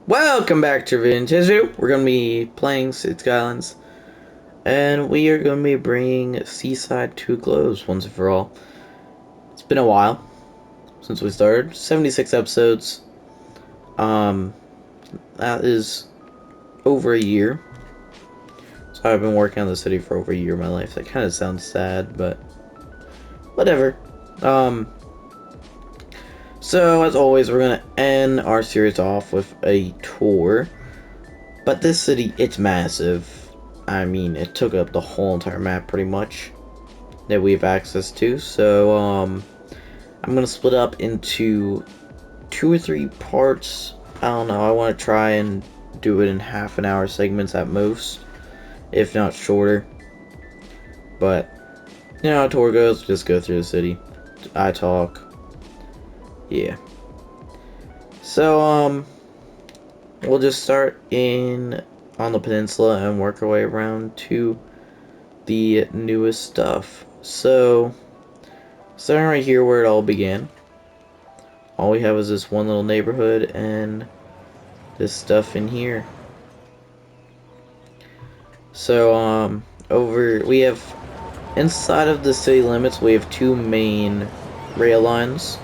Welcome back to Vintage. We're going to be playing Skylines, and we are going to be bringing Seaside to a close once and for all. It's been a while since we started. 76 episodes. That is over a year. So I've been working on the city for over a year of my life. That kind of sounds sad, but whatever. So as always, we're going to end our series off with a tour. But this city, it's massive. I mean, it took up the whole entire map pretty much that we have access to. So, I'm gonna split up into 2 or 3 parts. I don't know. I want to try and do it in half an hour segments at most, if not shorter. But you know how a tour goes. Just go through the city. I talk. Yeah. So, we'll just start on the peninsula and work our way around to the newest stuff. So, starting right here where it all began. All we have is this one little neighborhood and this stuff in here. So, we have, inside of the city limits, we have 2 main rail lines.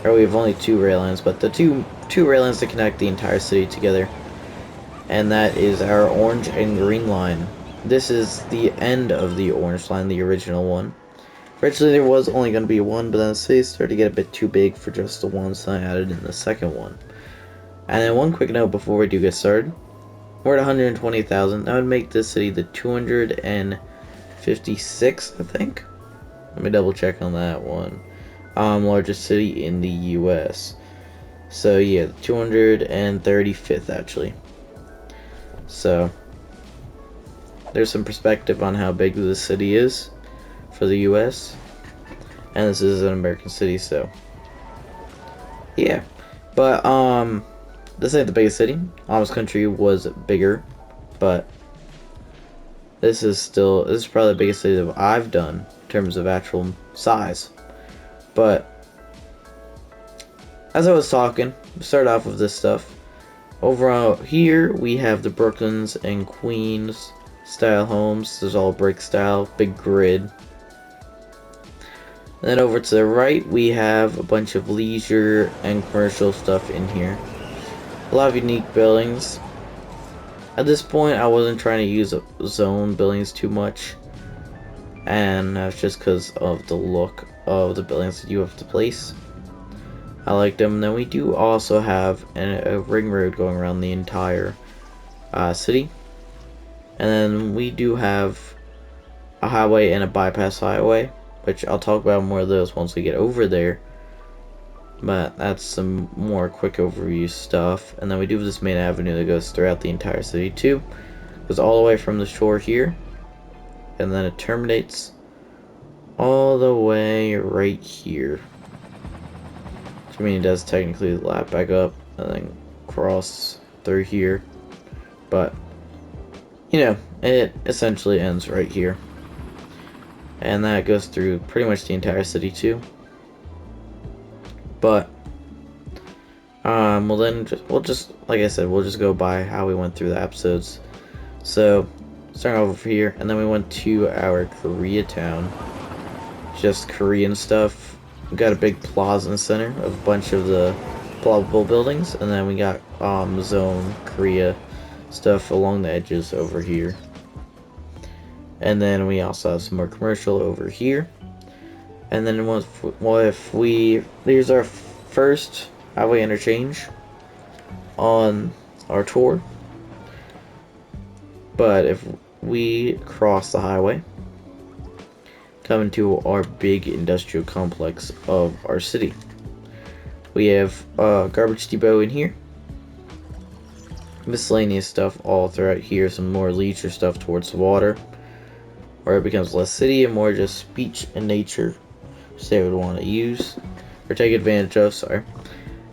Or we have only 2 rail lines, but the two rail lines that connect the entire city together. And that is our orange and green line. This is the end of the orange line, the original one. Originally there was only going to be one, but then the city started to get a bit too big for just the one, so I added in the second one. And then one quick note before we do get started. We're at 120,000. That would make this city the 256th, I think. Let me double check on that one. Largest city in the US. So yeah, 235th actually. So there's some perspective on how big this city is for the US, and this is an American city, so yeah. But this ain't the biggest city. Amish country was bigger, but this is probably the biggest city that I've done in terms of actual size. But as I was talking, we started off with this stuff. Over out here we have the Brooklyns and Queens style homes. There's all brick style, big grid. And then over to the right we have a bunch of leisure and commercial stuff in here. A lot of unique buildings. At this point I wasn't trying to use zone buildings too much, and that's just because of the look of the buildings that you have to place. I like them. And then we do also have a ring road going around the entire city. And then we do have a highway and a bypass highway, which I'll talk about more of those once we get over there. But that's some more quick overview stuff. And then we do have this main avenue that goes throughout the entire city too. It goes all the way from the shore here, and then it terminates all the way right here. I mean, it does technically lap back up and then cross through here, but you know, it essentially ends right here, and that goes through pretty much the entire city too. But we'll just like I said, we'll just go by how we went through the episodes. So starting over here, and then we went to our Koreatown, just Korean stuff. We got a big plaza in the center of a bunch of the plausible buildings, and then we got zone Korea stuff along the edges over here. And then we also have some more commercial over here. And then here's our first highway interchange on our tour. But if we cross the highway, coming to our big industrial complex of our city, we have garbage depot in here, miscellaneous stuff all throughout here, some more leisure stuff towards the water, where it becomes less city and more just beach and nature, which they would want to use or take advantage of, sorry.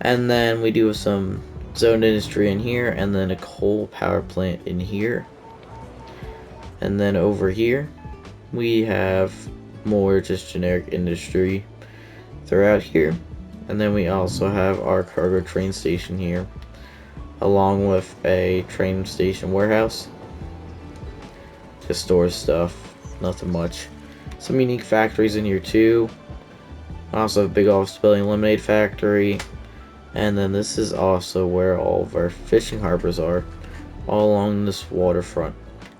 And then we do have some zoned industry in here, and then a coal power plant in here. And then over here we have more just generic industry throughout here. And then we also have our cargo train station here, along with a train station warehouse. Just stores stuff, nothing much. Some unique factories in here too. Also a big office building, lemonade factory. And then this is also where all of our fishing harbors are, all along this waterfront,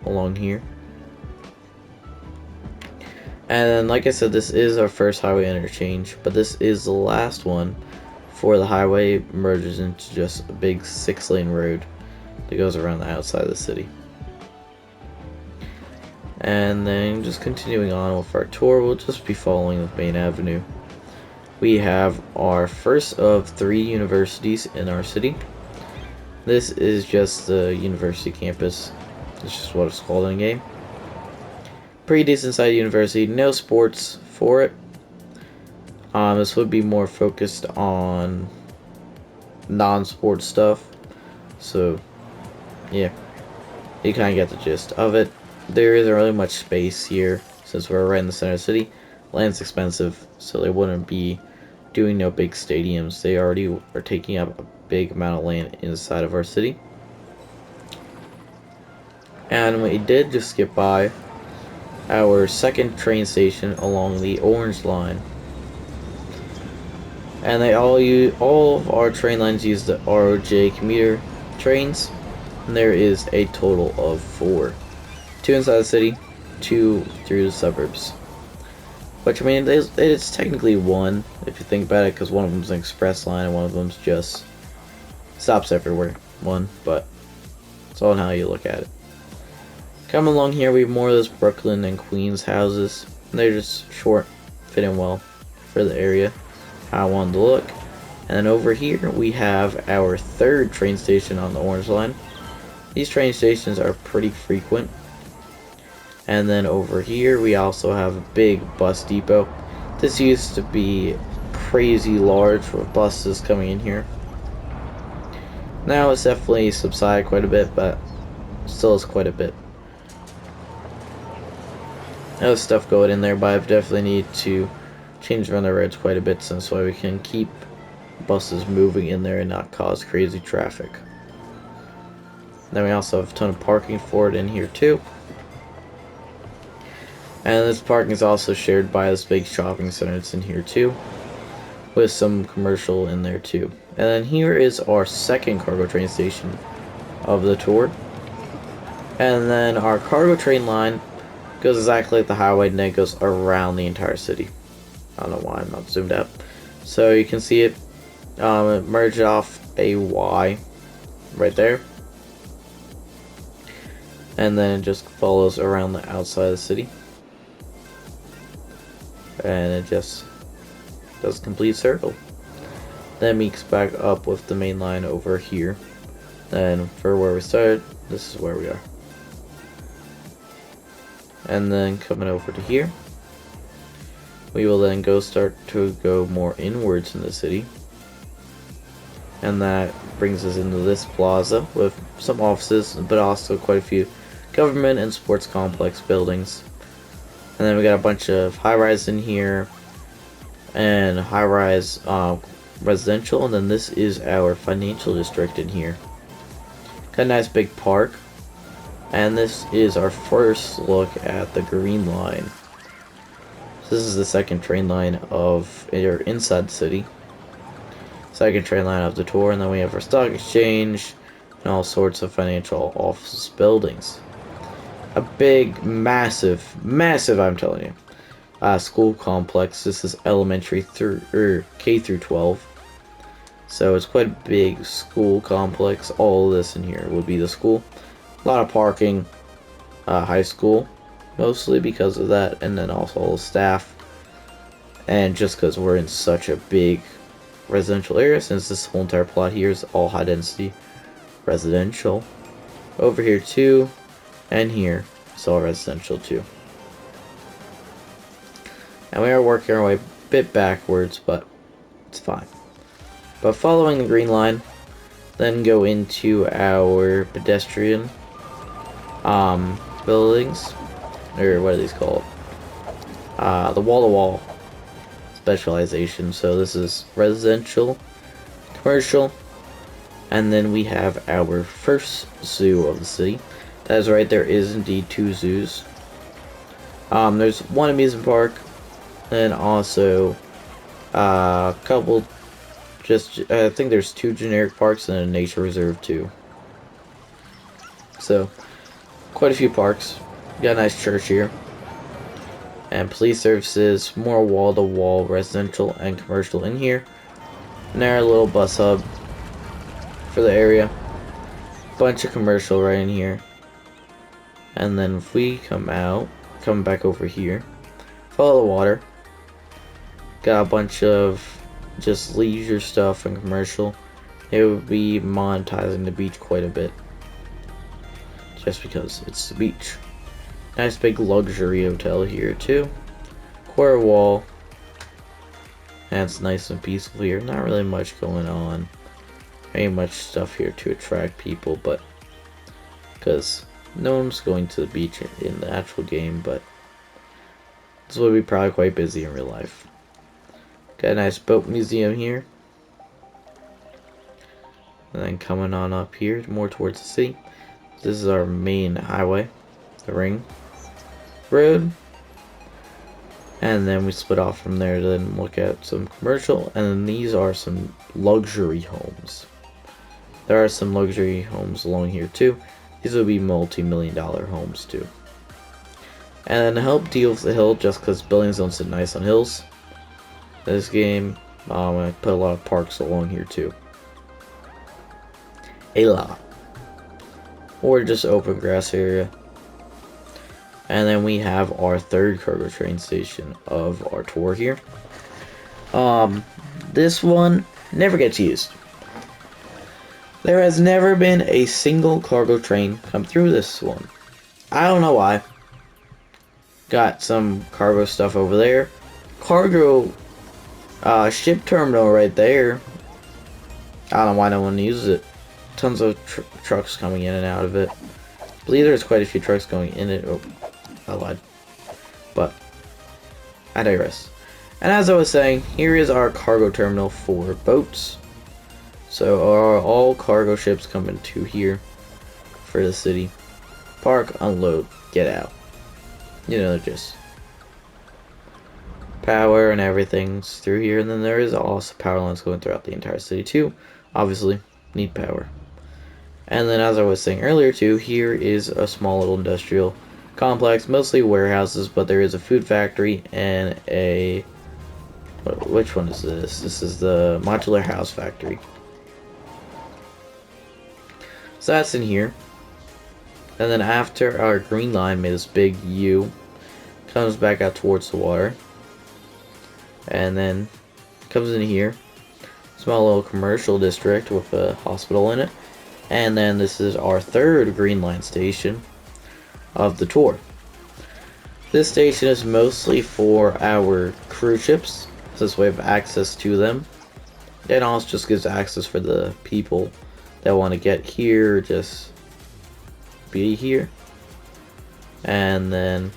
along here. And then, like I said, this is our first highway interchange, but this is the last one before the highway merges into just a big 6-lane road that goes around the outside of the city. And then just continuing on with our tour, we'll just be following the main avenue. We have our first of 3 universities in our city. This is just the university campus. It's just what it's called in the game. Pretty decent sized university, no sports for it. This would be more focused on non-sport stuff. So, yeah, you kind of get the gist of it. There isn't really much space here since we're right in the center of the city. Land's expensive, so they wouldn't be doing no big stadiums. They already are taking up a big amount of land inside of our city. And we did just skip by our second train station along the Orange Line. And they all of our train lines use the ROJ commuter trains. And there is a total of 4. 2 inside the city, 2 through the suburbs. Which, I mean, it's technically 1, if you think about it, because one of them's an express line and one of them's just stops everywhere. 1, but it's all on how you look at it. Coming along here, we have more of those Brooklyn and Queens houses. And they're just short, fit in well for the area, how I wanted to look. And then over here, we have our 3rd train station on the Orange Line. These train stations are pretty frequent. And then over here we also have a big bus depot. This used to be crazy large with buses coming in here. Now it's definitely subsided quite a bit, but still is quite a bit. There's stuff going in there, but I definitely need to change around the roads quite a bit since we can keep buses moving in there and not cause crazy traffic. Then we also have a ton of parking for it in here too. And this parking is also shared by this big shopping center that's in here too, with some commercial in there too. And then here is our second cargo train station of the tour. And then our cargo train line goes exactly like the highway, and then it goes around the entire city. I don't know why I'm not zoomed out. So you can see it, it merged off a Y right there. And then it just follows around the outside of the city. And it just does a complete circle. Then meets back up with the main line over here. Then for where we started, this is where we are. And then coming over to here, we will then start to go more inwards in the city. And that brings us into this plaza with some offices, but also quite a few government and sports complex buildings. And then we got a bunch of high-rise in here, and high-rise residential, and then this is our financial district in here. Got a nice big park, and this is our first look at the Green Line. So this is the second train line of inside the city. Second train line of the tour, and then we have our stock exchange and all sorts of financial office buildings. A big, massive, I'm telling you, school complex. This is elementary through K through 12. So it's quite a big school complex. All of this in here would be the school. A lot of parking, high school, mostly because of that, and then also all the staff. And just because we're in such a big residential area, since this whole entire plot here is all high density residential. Over here too. And here, it's all residential too. And we are working our way a bit backwards, but it's fine. But following the Green Line, then go into our pedestrian buildings, or what are these called? The wall-to-wall specialization. So this is residential, commercial, And then we have our first zoo of the city. That is right, there is indeed 2 zoos. There's one amusement park, and also a couple, I think there's 2 generic parks and a nature reserve too. So, quite a few parks. Got a nice church here. And police services, more wall-to-wall residential and commercial in here. And there, a little bus hub for the area. Bunch of commercial right in here. And then if we come back over here, follow the water. Got a bunch of just leisure stuff and commercial. It would be monetizing the beach quite a bit. Just because it's the beach. Nice big luxury hotel here too. Quarter wall. And it's nice and peaceful here. Not really much going on. Ain't much stuff here to attract people, but because no one's going to the beach in the actual game, but this would be probably quite busy in real life. Got a nice boat museum here. And then coming on up here, more towards the sea. This is our main highway, the ring road. And then we split off from there to then look at some commercial. And then these are some luxury homes. There are some luxury homes along here too. These will be multi-million-dollar homes too. And then to help deal with the hill, just because buildings don't sit nice on hills, this game, I put a lot of parks along here too. A lot. Or just open grass area. And then we have our third cargo train station of our tour here. This one never gets used. There has never been a single cargo train come through this one. I don't know why. Got some cargo stuff over there. Cargo ship terminal right there. I don't know why no one uses it. Tons of trucks coming in and out of it. I believe there's quite a few trucks going in it. Oh, I lied. But I digress. And as I was saying, here is our cargo terminal for boats. So all cargo ships come into here for the city. Park, unload, get out. You know, just power and everything's through here. And then there is also power lines going throughout the entire city too. Obviously, need power. And then as I was saying earlier too, here is a small little industrial complex, mostly warehouses, but there is a food factory and a... which one is this? This is the modular house factory. So that's in here. And then after our green line made this big U, comes back out towards the water. And then comes in here. Small little commercial district with a hospital in it. And then this is our third green line station of the tour. This station is mostly for our cruise ships, since we have access to them. It also just gives access for the people that want to get here, just be here. And then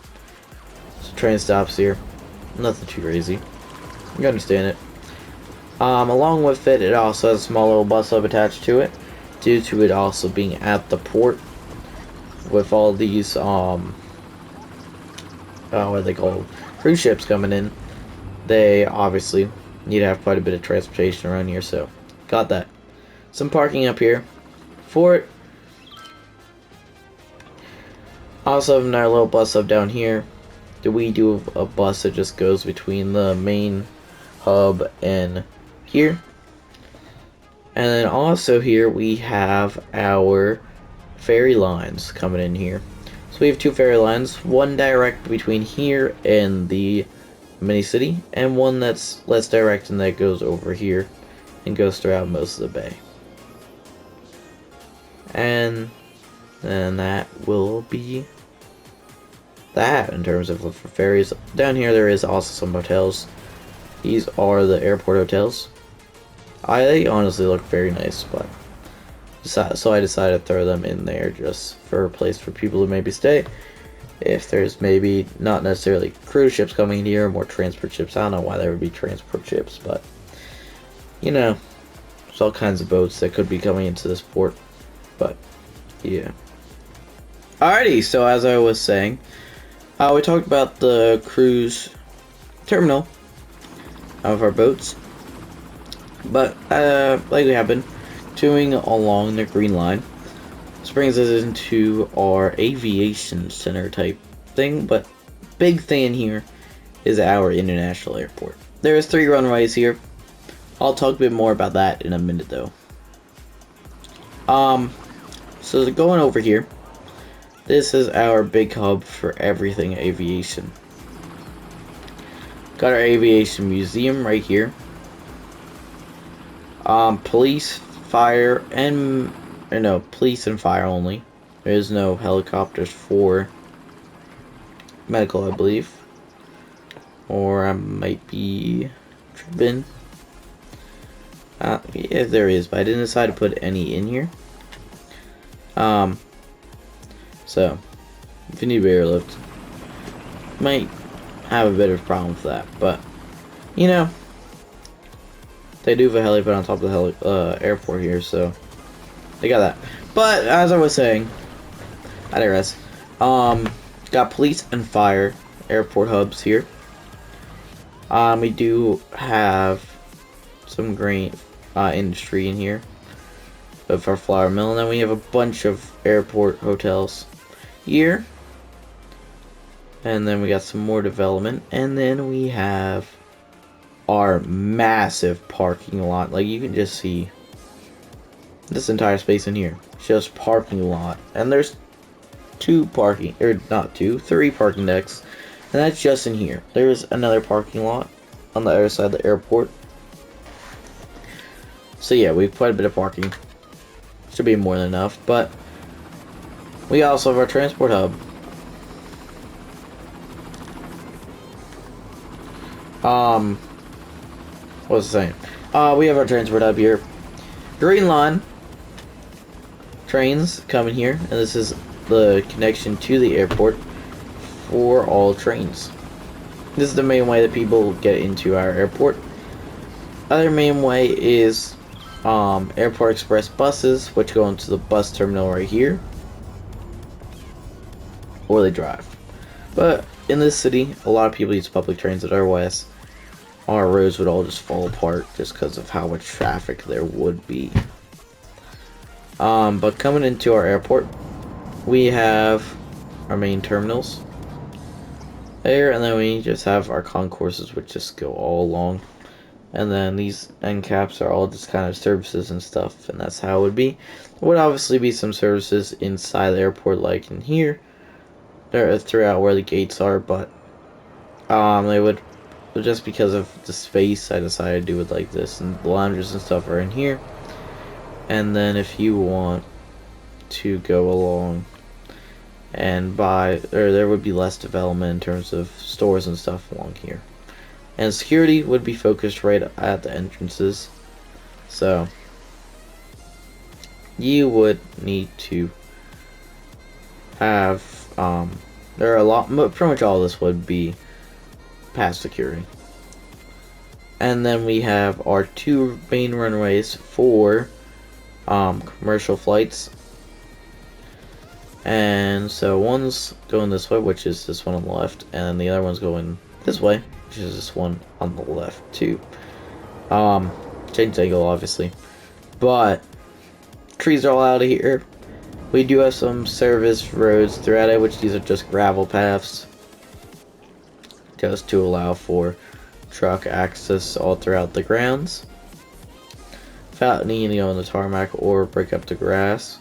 some train stops here. Nothing too crazy. You understand it. Along with it, it also has a small little bus hub attached to it, due to it also being at the port with all these what are they called, cruise ships coming in. They obviously need to have quite a bit of transportation around here, so got that. Some parking up here for it. Also have another little bus hub down here. We do a bus that just goes between the main hub and here. And then also here we have our ferry lines coming in here. So we have 2 ferry lines, one direct between here and the mini city, and one that's less direct and that goes over here and goes throughout most of the bay. And then that will be that in terms of for ferries. Down here there is also some hotels. These are the airport hotels. They honestly look very nice, but so I decided to throw them in there just for a place for people to maybe stay. If there's maybe not necessarily cruise ships coming here, more transport ships. I don't know why there would be transport ships, but you know, There's all kinds of boats that could be coming into this port, but yeah. Alrighty, so as I was saying, we talked about the cruise terminal of our boats, but like we have been doing along the green line, this brings us into our aviation center type thing. But big thing in here is our international airport. There's 3 runways here. I'll talk a bit more about that in a minute though. So going over here, this is our big hub for everything aviation. Got our aviation museum right here. Police, fire, and no, police and fire only. There is no helicopters for medical, I believe. Or I might be tripping. Yeah, there is, but I didn't decide to put any in here. So if you need a airlift, might have a bit of a problem with that, but you know, they do have a helipad on top of the airport here, so they got that. But as I was saying, I digress. Got police and fire airport hubs here. We do have some grain industry in here of our flour mill, and then we have a bunch of airport hotels here, and then we got some more development, and then we have our massive parking lot. Like, you can just see this entire space in here, just parking lot, and there's 3 parking decks, and that's just in here. There's another parking lot on the other side of the airport. So yeah, we have quite a bit of parking. Should be more than enough, but we also have our transport hub. What was I saying? We have our transport hub here. Green Line trains coming here, and this is the connection to the airport for all trains. This is the main way that people get into our airport. Other main way is Airport Express buses, which go into the bus terminal right here, or they drive. But in this city, a lot of people use public transit. Otherwise, our roads would all just fall apart just because of how much traffic there would be. But coming into our airport, we have our main terminals there, and then we just have our concourses, which just go all along. And then these end caps are all just kind of services and stuff, and that's how it would be. There would obviously be some services inside the airport, like in here, there throughout where the gates are, but they would, just because of the space, I decided to do it like this, and the lounges and stuff are in here. And then if you want to go along and buy, or there would be less development in terms of stores and stuff along here. And security would be focused right at the entrances. So you would need to have there are a lot, pretty much all of this would be past security. And then we have our 2 main runways for commercial flights. And so one's going this way, which is this one on the left, and the other one's going this way, which is this one on the left too. Change the angle obviously, but trees are all out of here. We do have some service roads throughout it, which these are just gravel paths, just to allow for truck access all throughout the grounds without needing to go on the tarmac or break up the grass.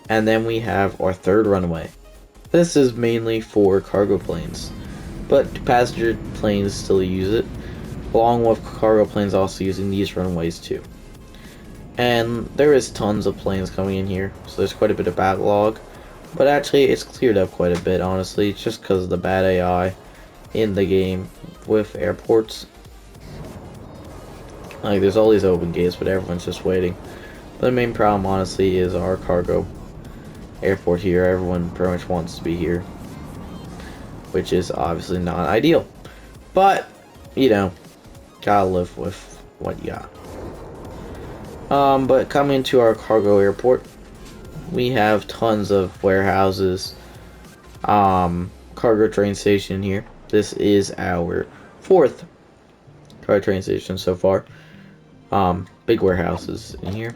And then we have our 3rd runway. This is mainly for cargo planes, but passenger planes still use it, along with cargo planes also using these runways too. And there is tons of planes coming in here, so there's quite a bit of backlog, but actually it's cleared up quite a bit, honestly. It's just because of the bad AI in the game with airports. Like, there's all these open gates, but everyone's just waiting. But the main problem, honestly, is our cargo airport here. Everyone pretty much wants to be here, which is obviously not ideal, but you know, gotta live with what you got. But coming to our cargo airport, we have tons of warehouses, cargo train station here. This is our 4th cargo train station so far. Big warehouses in here.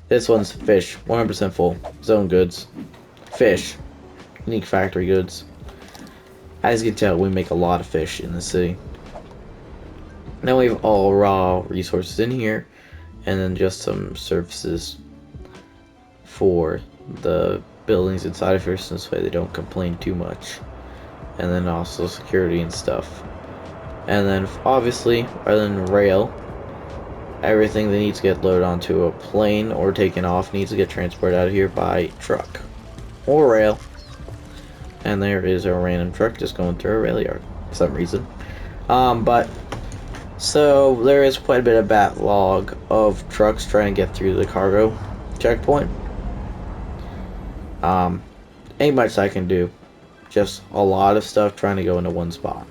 This one's fish, 100% full. Zone goods. Fish. Unique factory goods. As you can tell, we make a lot of fish in the city. Now we have all raw resources in here, and then just some services for the buildings inside of here, so this way they don't complain too much. And then also security and stuff. And then obviously, other than rail, everything that needs to get loaded onto a plane or taken off needs to get transported out of here by truck or rail. And there is a random truck just going through a rail yard for some reason. So there is quite a bit of backlog of trucks trying to get through the cargo checkpoint. Ain't much I can do. Just a lot of stuff trying to go into one spot.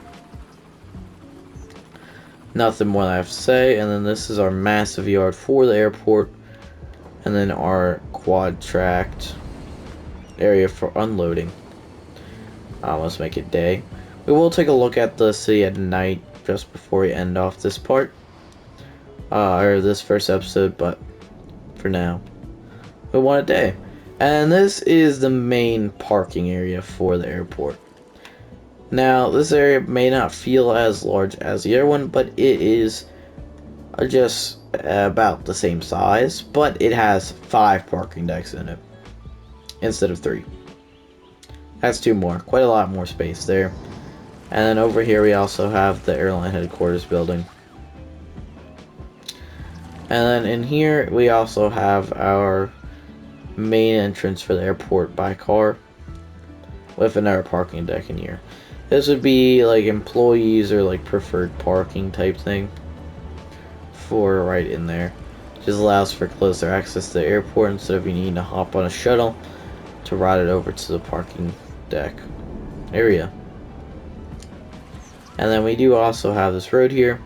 Nothing more I have to say. And then this is our massive yard for the airport. And then our quad tracked area for unloading. Let's make it day. We will take a look at the city at night just before we end off this part. Or this first episode, but for now, we want a day. And this is the main parking area for the airport. Now, this area may not feel as large as the other one, but it is just about the same size, but it has 5 parking decks in it instead of 3. That's 2 more. Quite a lot more space there. And then over here we also have the airline headquarters building. And then in here we also have our main entrance for the airport by car with another parking deck in here. This would be like employees or like preferred parking type thing for right in there. Just allows for closer access to the airport instead of you needing to hop on a shuttle to ride it over to the parking deck area. And then we do also have this road here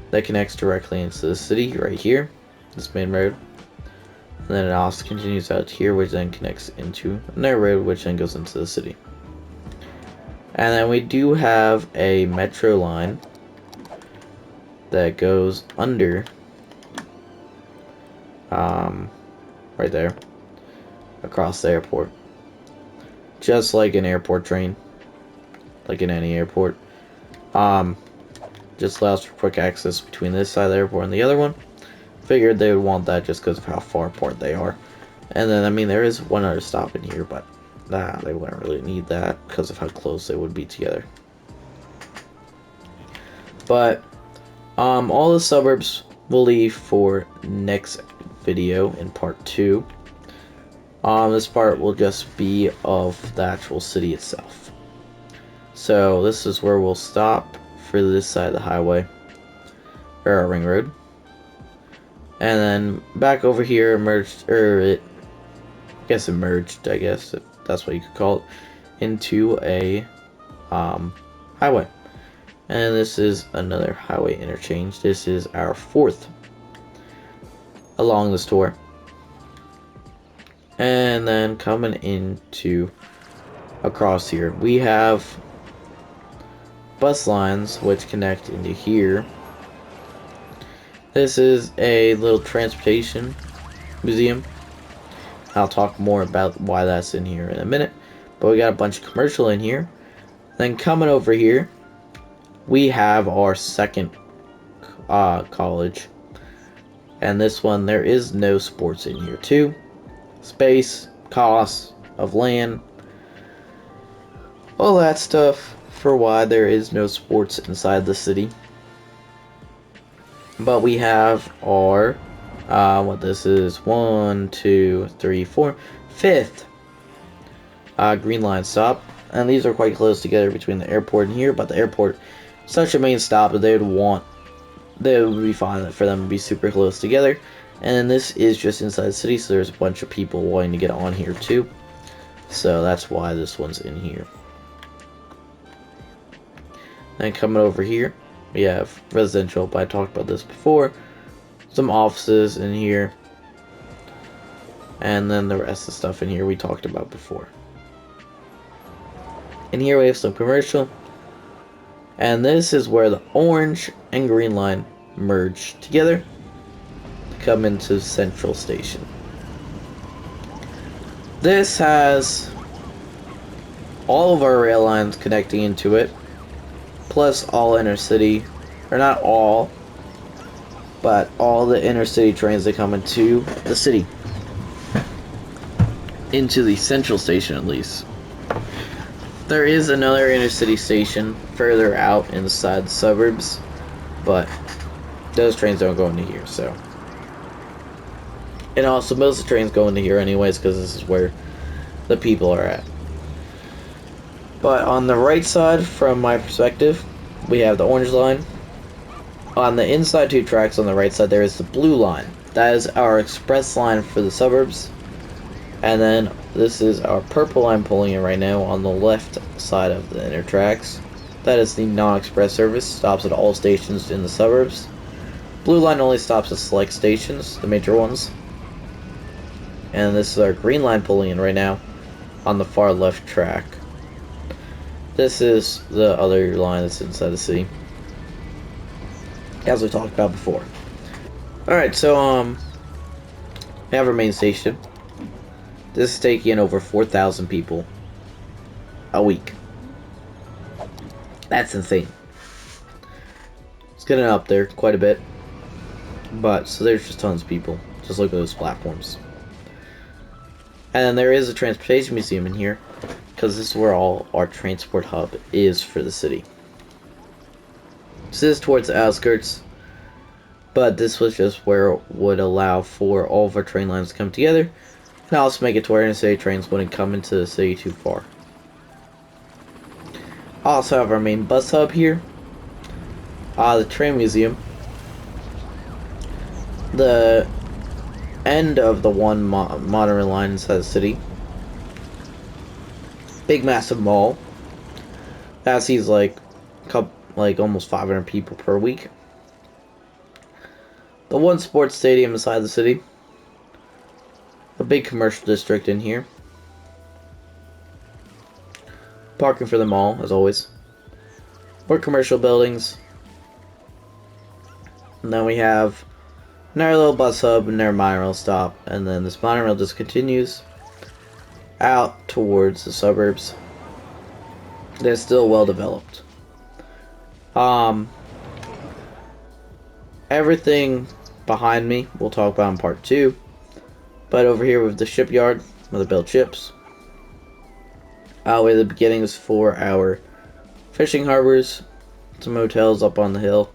that connects directly into the city right here, this main road. And then it also continues out here, which then connects into another road, which then goes into the city. And then we do have a metro line that goes under, right there, across the airport. Just like an airport train, like in any airport. Just allows for quick access between this side of the airport and the other one. Figured they would want that just because of how far apart they are. And then, I mean, there is one other stop in here, but they wouldn't really need that because of how close they would be together. But all the suburbs we'll leave for next video in part 2. This part will just be of the actual city itself. So this is where we'll stop for this side of the highway, or our ring road. And then back over here, emerged, I guess, if that's what you could call it, into a highway. And this is another highway interchange. This is our 4th along this tour. And then coming into across here, we have bus lines which connect into here. This is a little transportation museum. I'll talk more about why that's in here in a minute. But we got a bunch of commercial in here. Then coming over here, we have our 2nd college. And this one, there is no sports in here too. Space, cost of land, all that stuff for why there is no sports inside the city. But we have our what this is, 1, 2, 3, 4, 5th green line stop, and these are quite close together between the airport and here. But the airport is such a main stop that they would be fine for them to be super close together. And this is just inside the city, so there's a bunch of people wanting to get on here too. So that's why this one's in here. Then coming over here, we have residential, but I talked about this before. Some offices in here. And then the rest of the stuff in here we talked about before. And here we have some commercial. And this is where the orange and green line merge together to come into Central Station. This has all of our rail lines connecting into it, plus all intercity, or not all, but all the intercity trains that come into the city. Into the Central Station, at least. There is another intercity station further out inside the suburbs, but those trains don't go into here, so. And also, most of the trains go into here anyways, because this is where the people are at. But on the right side, from my perspective, we have the orange line. On the inside two tracks on the right side, there is the blue line. That is our express line for the suburbs. And then this is our purple line pulling in right now on the left side of the inner tracks. That is the non-express service, stops at all stations in the suburbs. Blue line only stops at select stations, the major ones. And this is our green line pulling in right now on the far left track. This is the other line that's inside the city, as we talked about before. Alright, so we have our main station. This is taking in over 4,000 people a week. That's insane. It's getting up there quite a bit. But, so there's just tons of people. Just look at those platforms. And then there is a transportation museum in here, because this is where all our transport hub is for the city. This is towards the outskirts, but this was just where it would allow for all of our train lines to come together, and also make it to where interstate trains wouldn't come into the city too far. Also have our main bus hub here, the train museum, the end of the one monorail line inside the city, big massive mall that sees like almost 500 people per week, the one sports stadium inside the city, a big commercial district in here, parking for the mall as always, more commercial buildings, and then we have another little bus hub and their monorail stop, and then this monorail just continues out towards the suburbs. They're still well developed. Everything behind me we'll talk about in part 2. But over here with the shipyard, where they build ships. Where the beginnings for our fishing harbors, some hotels up on the hill,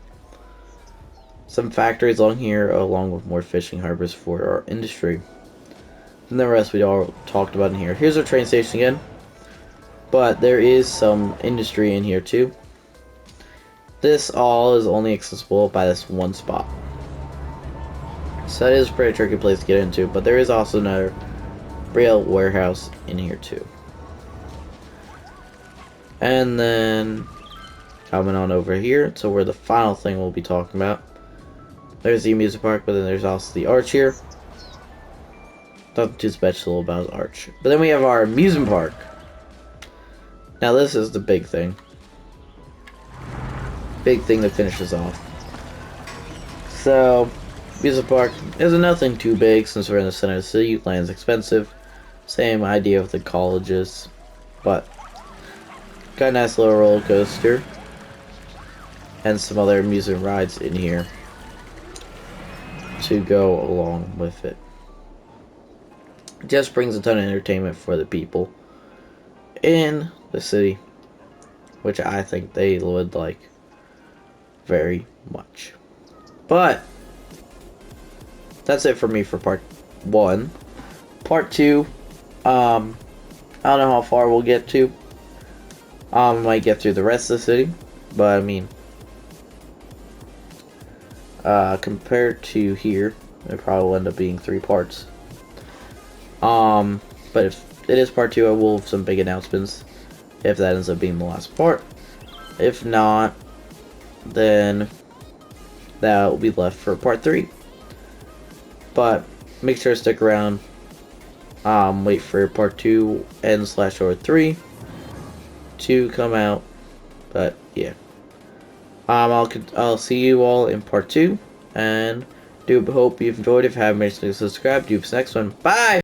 some factories along here, along with more fishing harbors for our industry. And the rest we all talked about in here. Here's our train station again. But there is some industry in here too. This all is only accessible by this one spot. So that is a pretty tricky place to get into, but there is also another rail warehouse in here too. And then coming on over here to where the final thing we'll be talking about. There's the amusement park, but then there's also the arch here. Nothing too special about the arch. But then we have our amusement park. Now this is the big thing. Big thing that finishes off. So, amusement park is nothing too big since we're in the center of the city. Land's expensive. Same idea with the colleges. But, got a nice little roller coaster. And some other amusement rides in here to go along with it. It just brings a ton of entertainment for the people in the city, which I think they would like very much. But that's it for me for part 1. Part 2, I don't know how far we'll get to. Might get through the rest of the city, but I mean, compared to here, it probably will end up being 3 parts. But if it is part 2, I will have some big announcements if that ends up being the last part. If not, then that will be left for part 3. But make sure to stick around wait for part 2 and slash or 3 to come out. But yeah, I'll see you all in part 2, and do hope you've enjoyed. If you haven't, make sure to subscribe. Do this next one. Bye.